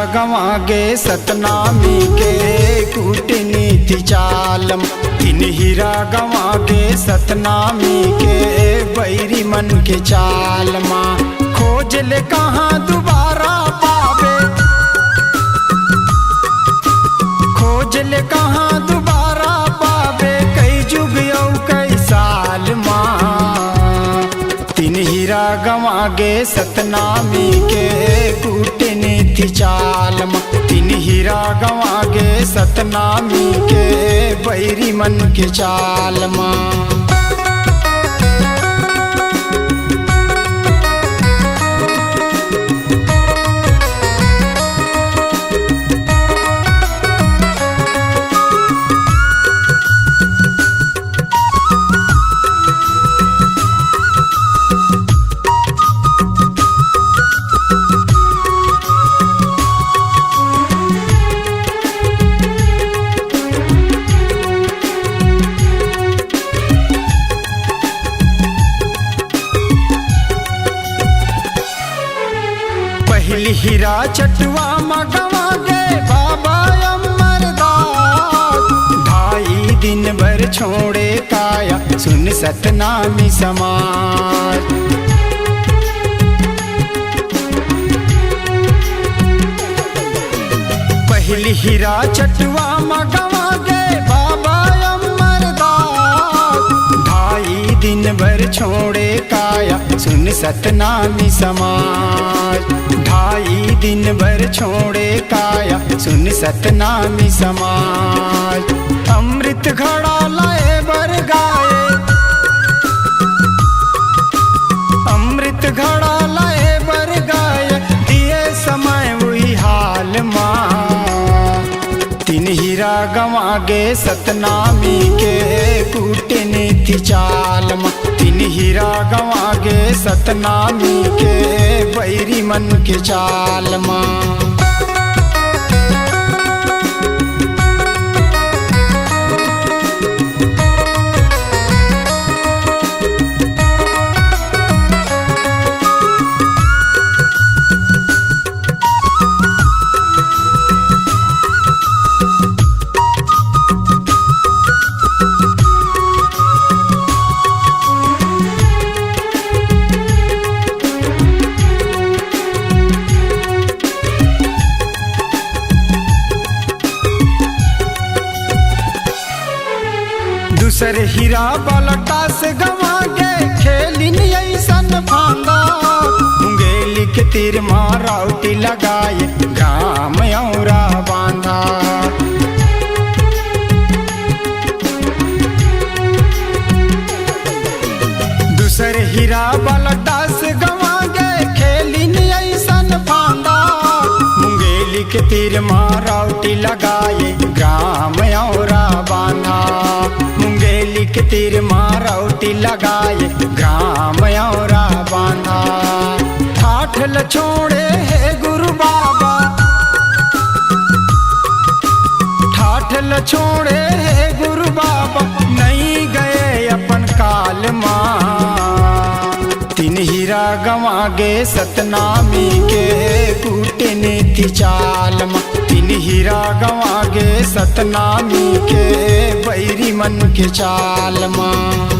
गंवा गे सतनामी के कूटनीति चालम। तीन हीरा गंवा गे सतनामी के बैरी मन के चाल माँ। खोज ले कहाँ दोबारा पावे, खोज ले कहाँ दोबारा पावे, कई जुग औ कई साल माँ। तीन हीरा गंवा गे सतनामी के कूटनीति चाल माँ। तीन हीरा गंवा गे सतनामी के बैरी मन के चाल माँ। पहली हीरा चटुआ मगवा गे बाबा अमरदास। ढाई दिन भर छोड़े काया सुन सतनामी समाज। पहली हीरा चटुआ मगवा गे बाबा अमरदास। ढाई दिन भर छोड़े काया सुन सतनामी समाज। ढाई दिन भर छोड़े काया सुन सतनामी समाज। अमृत घड़ा लाए बर गाए, अमृत घड़ा लाए बर गाए, दिए समय वही हाल माँ। तीन हीरा गंवा गे सतनामी के कूटनीति चाल माँ। तीन हीरा गंवा गे सतनामी के बैरी मन के चाल माँ। दूसर हीरा बलटा से गंवा गे खेलिन ऐसन फांदा। मुंगेली के तीर माराउटी लगाए गाम औरा बांधा। दूसर हीरा बलटा से गंवा गे खेलिन ऐसन फांदा। मुंगेली के तीर माराउटी लगाए गाम औरा बांधा। मुंगेली के तीर मारौटी लगाए ग्राम औरा बांधा। ठाठ ल छोड़े है गुरु बाबा, ठाठ ल छोड़े है गुरु बाबा, नहीं गए अपन काल माँ। तीन हीरा गंवा गे सतनामी के कूटनीति चाल माँ। तीन हीरा गंवा गे सतनामी के बैरी मन के चाल माँ।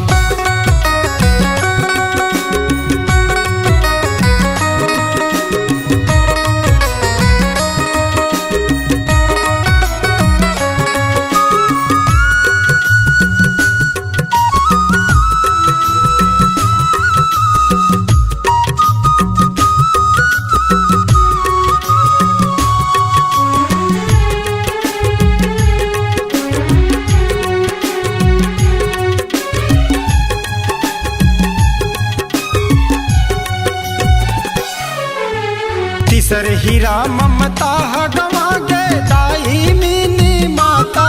तीसर हीरा ममता गंवा गे दाई मीनी माता।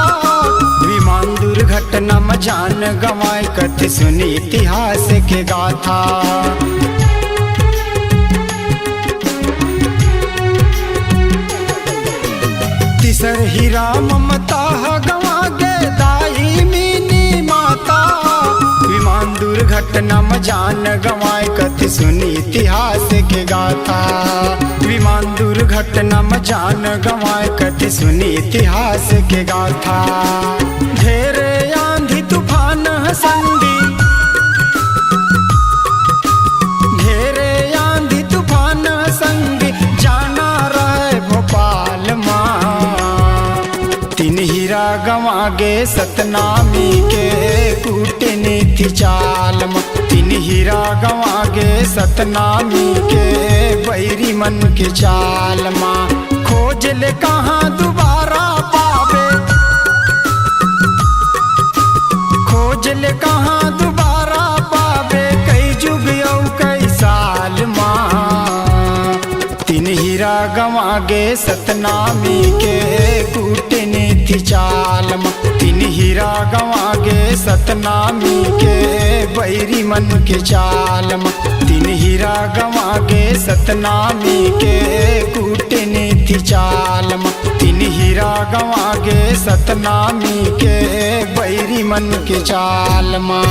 विमान दुर्घटना में जान गंवाए कथ सुनी इतिहास के गाथा। तीसर हीरा ममता गंवा गे दाई मीनी माता। विमान दुर्घटना दुर्घटना में जान गंवाए कथि सुनी इतिहास के गाथा। विमान दुर्घटना में जान गंवाए कथि सुनी इतिहास के गाथा। ढेरे आंधी तूफान संगी, ढेरे आंधी तूफान संगी जाना रहे भोपाल माँ। तीन हीरा गंवा गे सतनामी के कूटनीति चाल माँ। तीन हीरा गंवा गे सतनामी के बैरी मन के चाल माँ। खोज ले कहाँ दोबारा पावे, खोज ले कहाँ दोबारा पावे, कई जुग और कई साल माँ। तीन हीरा गंवा गे सतनामी के कूटनीति चाल माँ। तीन हीरा गंवा गे सतनामी के बैरी मन के चाल माँ। तीन हीरा गंवा गे सतनामी के कूटनीति चाल माँ। तीन हीरा गंवा गे सतनामी के बैरी मन के चाल माँ।